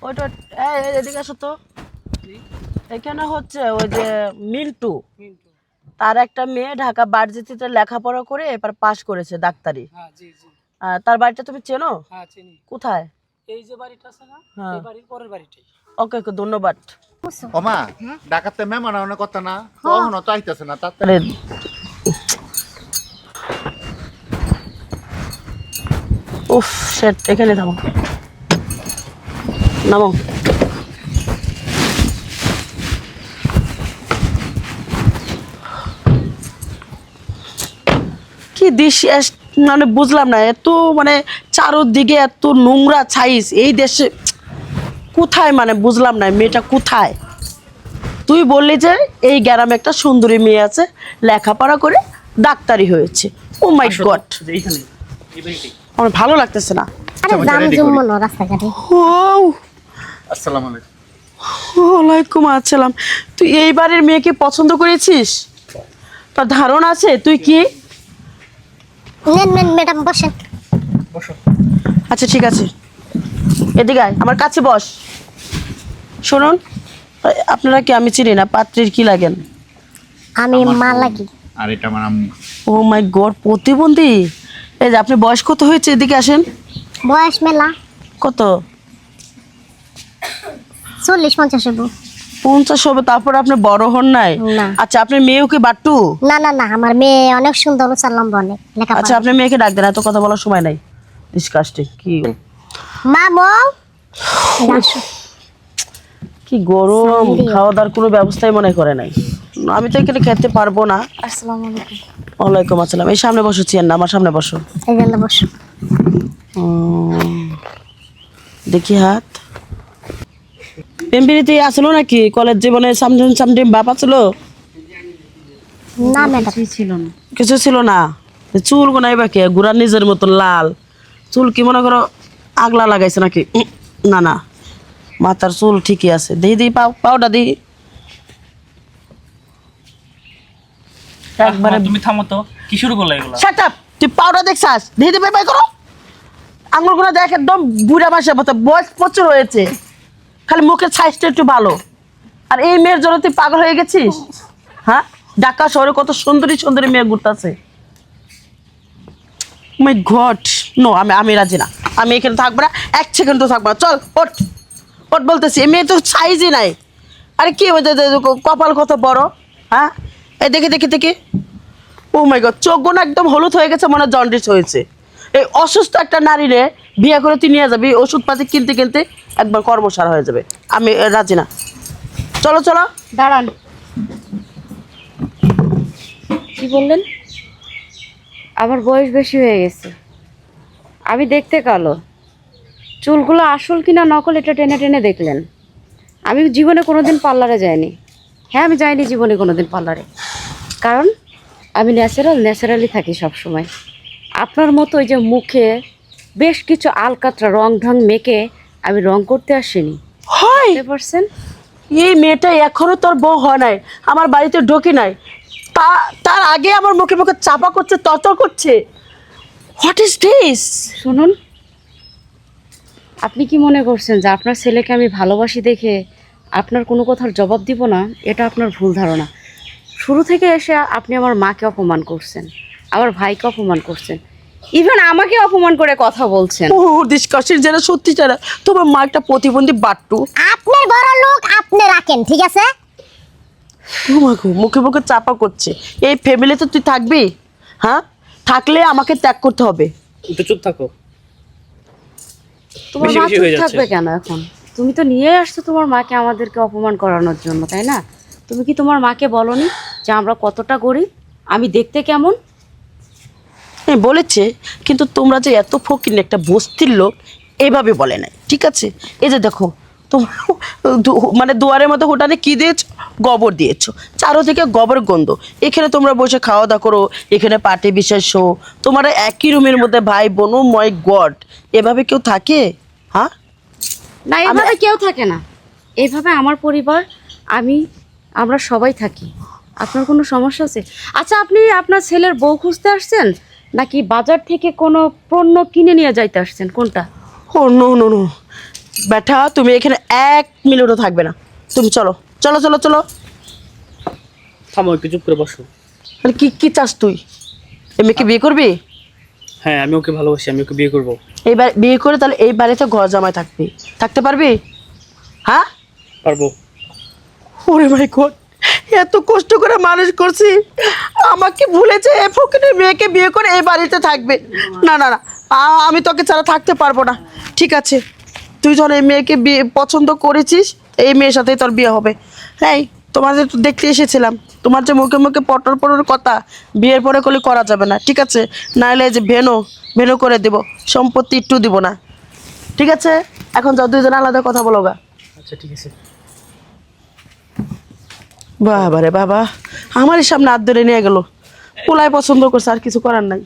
ওইটা এদিকে আসো তো। এখানে হচ্ছে ওই যে মিন্টু, তার একটা মেয়ে ঢাকা ভার্সিটিতে লেখাপড়া করে এবার পাশ করেছে ডাক্তারি। হ্যাঁ জি জি। তার বাড়িটা তুমি চেনো? হ্যাঁ চিনি। কোথায়? এই যে বাড়িটা আছে না, হ্যাঁ। এই বাড়ির পরের বাড়িটাই। ওকে ওকে, ধন্যবাদ। ওমা ডাকাতে মেহমান অনেক কথা না, কখনো তো আইতেছে না তাড়াতাড়ি। আরে উফ সেট, এখানে থামো, নামো। কি দেশ মানে বুঝলাম না, এত মানে চারোদিকে এত নোংরা ছাইস এই দেশে কোথায়, মানে বুঝলাম না মেয়েটা কোথায়। তুই বললি যে এই গ্রামে একটা সুন্দরী মেয়ে আছে, লেখাপড়া করে ডাক্তারি হয়েছে। ও মাই গড, এইখানে এই বাড়িটাই। আমার ভালো লাগতেছে না। আরে জাম জুম্মন রাস্তাঘাটে। ও আসসালামু আলাইকুম। ওয়ালাইকুম আসসালাম। তুই এই বাড়ির মেয়েকে পছন্দ করেছিস? তোর ধারণা আছে তুই কি? নেন নেন ম্যাডাম বসেন। বসো। আচ্ছা ঠিক আছে, এদিকে আয়, আমার কাছে বস। শুনুন, আপনারা কি, আমি চিনি না, পাত্রীর কি লাগেন? আমি মা লাগি। আর এটা আমার আম্মু। ও মাই গড, প্রতিবন্ধী। এই যে আপনি বয়স কত হয়েছে, এদিকে আসেন। বয়স মেলা কত? 40-50 হবো। 50 হবে, তারপর আপনি বড় হন নাই? না। আচ্ছা আপনার মেয়েও কি বাট্টু? না না না, আমার মেয়ে অনেক সুন্দর, উচ্চার লম্বা অনেক, আচ্ছা লেখাপড়া। আপনার মেয়েকে ডাক দেন, এত কথা বলার সময় নাই। ডিসকাস্টিং। কি মামো কি গরম, সামনে। খাওয়া দাওয়ার কোনো ব্যবস্থাই মনে করে নাই। আমি তো এখানে খেতে পারবো না। আসসালামু আলাইকুম। ওয়ালাইকুম আসসালাম। এই সামনে বসো, চেয়ার না, আমার সামনে বসো। এই জন্য বসো। দেখি হাত। পেম্পিরিতে আসলো নাকি কলেজ জীবনে? সামডিম সামডিম বাপ আসলো? না ম্যাডাম কিছু ছিল না। চুল গোনাই বাকি গুড়ার নিজের মতন লাল চুল, কি মনে করো আগলা লাগাইছে নাকি? না না, মাথার চুল ঠিকই আছে। দিই দিই পাউডার দিই একবারে। তুমি থামো তো, কি শুরু করলে এগুলো? শাট আপ, তুই পাউডার দেখছাস? দিই দিই বাই করো। আঙুলগুলো দেখ একদম বুড়া মাসের মতো, বয়স প্রচুর হয়েছে, খালি মুখের সাইজটা একটু ভালো। আর এই মেয়ের জন্য তুই পাগল হয়ে গেছিস? হ্যাঁ, ঢাকা শহরে কত সুন্দরী সুন্দরী মেয়ে ঘুরতেছে। মাই গড, নো, আমি রাজি না। আমি এখানে থাকবো না, 1 সেকেন্ডও থাকবো না। চল ওঠ, ওঠ বলতেছি। এই মেয়ে তো সাইজই নাই। আরে কি হয়েছে, কপাল কত বড়। হ্যাঁ, এই দেখে দেখে দেখে, ও মাই গড, চোখগুলো একদম হলুদ হয়ে গেছে, মনে হয় জন্ডিস হয়েছে। এই অসুস্থ একটা নারীরে বিয়ে করে তুই নিয়ে যাবি, ওষুধপাতি কিনতে কিনতে একবার কর্মসারা হয়ে যাবে। আমি রাজি না। চলো চলো। দাঁড়ান, কি বললেন? আমার বয়স বেশি হয়ে গেছে, আমি দেখতে কালো, চুলগুলো আসল কিনা নকল এটা টেনে টেনে দেখলেন। আমি জীবনে কোনোদিন পার্লারে যাইনি। হ্যাঁ, আমি যাইনি জীবনে কোনোদিন পার্লারে, কারণ আমি ন্যাচারালি থাকি সব সময়। আপনার মতো ওই যে মুখে বেশ কিছু আলকাতরা রং ঢং মেখে আমি রং করতে আসিনি, হয়, বুঝতে পারছেন? এই মেয়েটা এখনো তোর বউ হয় নাই, আমার বাড়িতে ঢোকে নাই, তার আগে আমার মুখে মুখে চাপা করছে, তরতর করছে। What is this? শুনুন, আপনি কি মনে করছেন যে আপনার ছেলেকে আমি ভালোবাসি দেখে আপনার কোনো কথার জবাব দিব না? এটা আপনার ভুল ধারণা। শুরু থেকে এসে আপনি আমার মাকে অপমান করছেন, আমার ভাইকে অপমান করছেন, ইভেন আমাকে অপমান করে কথা বলছেন। ও ডিসকাশন, যেটা সত্যি জানা, তোমার মা একটা প্রতিবন্ধী বাট্টু। আপনার বড় লোক আপনি রাখেন, ঠিক আছে? মুখে মুখে চাপা করছে। এই ফ্যামিলিতে তুই থাকবি? হ্যাঁ, থাকলে আমাকে ত্যাগ করতে হবে। একটু চুপ থাকো। তোমার বেশি মা বেশি চুপ হয়ে যাচ্ছে। থাকবে কেন এখন? তুমি তো নিয়ে আসছো তোমার মাকে আমাদেরকে অপমান করানোর জন্য, তাই না? তুমি কি তোমার মাকে বলনি যে আমরা কতটা গরিব, আমি দেখতে কেমন? হ্যাঁ বলেছে, কিন্তু তোমরা যে এত ফকির একটা বস্তির লোক এইভাবে বলে নাই, ঠিক আছে? এই যে দেখো, তোমার মানে দুয়ারের মধ্যে হোটালে কি দিয়েছো? গোবর দিয়েছো, চারোদিকে গোবর গন্ধ। এখানে তোমরা বসে খাওয়া দাওয়া করো, এখানে পার্টি বিশেষ শো, তোমরা একই রুমের মধ্যে ভাই বোন। মাই গড, এভাবে কেউ থাকে? হ্যাঁ, না, এভাবে কেউ থাকে না। এইভাবে আমার পরিবার, আমরা সবাই থাকি। আপনার কোনো সমস্যা আছে? আচ্ছা, আপনি আপনার ছেলের বউ খুঁজতে আসছেন নাকি বাজার থেকে কোনো পণ্য কিনে নিয়ে যাইতে আসছেন, কোনটা? ও নো নো নো, ব্যাটা তুমি এখানে 1 মিনিটও থাকবে না, তুমি চলো চলো চলো চলো। থামো, একটু চুপ করে বসো। আরে কি কি চাস তুই? এই মেয়েকে বিয়ে করবি? হ্যাঁ, আমি ওকে ভালোবাসি, আমি ওকে বিয়ে করবো। এইবার বিয়ে করে তাহলে এই বাড়িতে ঘর জামাই থাকবি, থাকতে পারবি? হ্যাঁ পারবো। ওরে মাই গড, এত কষ্ট করে মানুষ করছি, আমাকে ভুলেছে এ ফকিনের মেয়েকে বিয়ে করে এই বাড়িতে থাকবে। না না না, আমি তোকে ছাড়া থাকতে পারবো না। ঠিক আছে, তুই যখন এই মেয়েকে বিয়ে পছন্দ করেছিস, এই মেয়ের সাথেই তোর বিয়ে হবে। এই তোমাদের তো দেখতে এসেছিলাম, তোমার যে মুখে মুখে পটর পটর কথা, বিয়ের পরে করলে করা যাবে না, ঠিক আছে? নাহলে এই যে ভেনো করে দেব, সম্পত্তি একটু দিব না, ঠিক আছে? এখন যাও, দুইজন আলাদা কথা বলো গা। আচ্ছা ঠিক আছে। বাবা রে বাবা, আমারই সামনে হাত ধরে নিয়ে গেল। পোলায় পছন্দ করছে, আর কিছু করার নাই।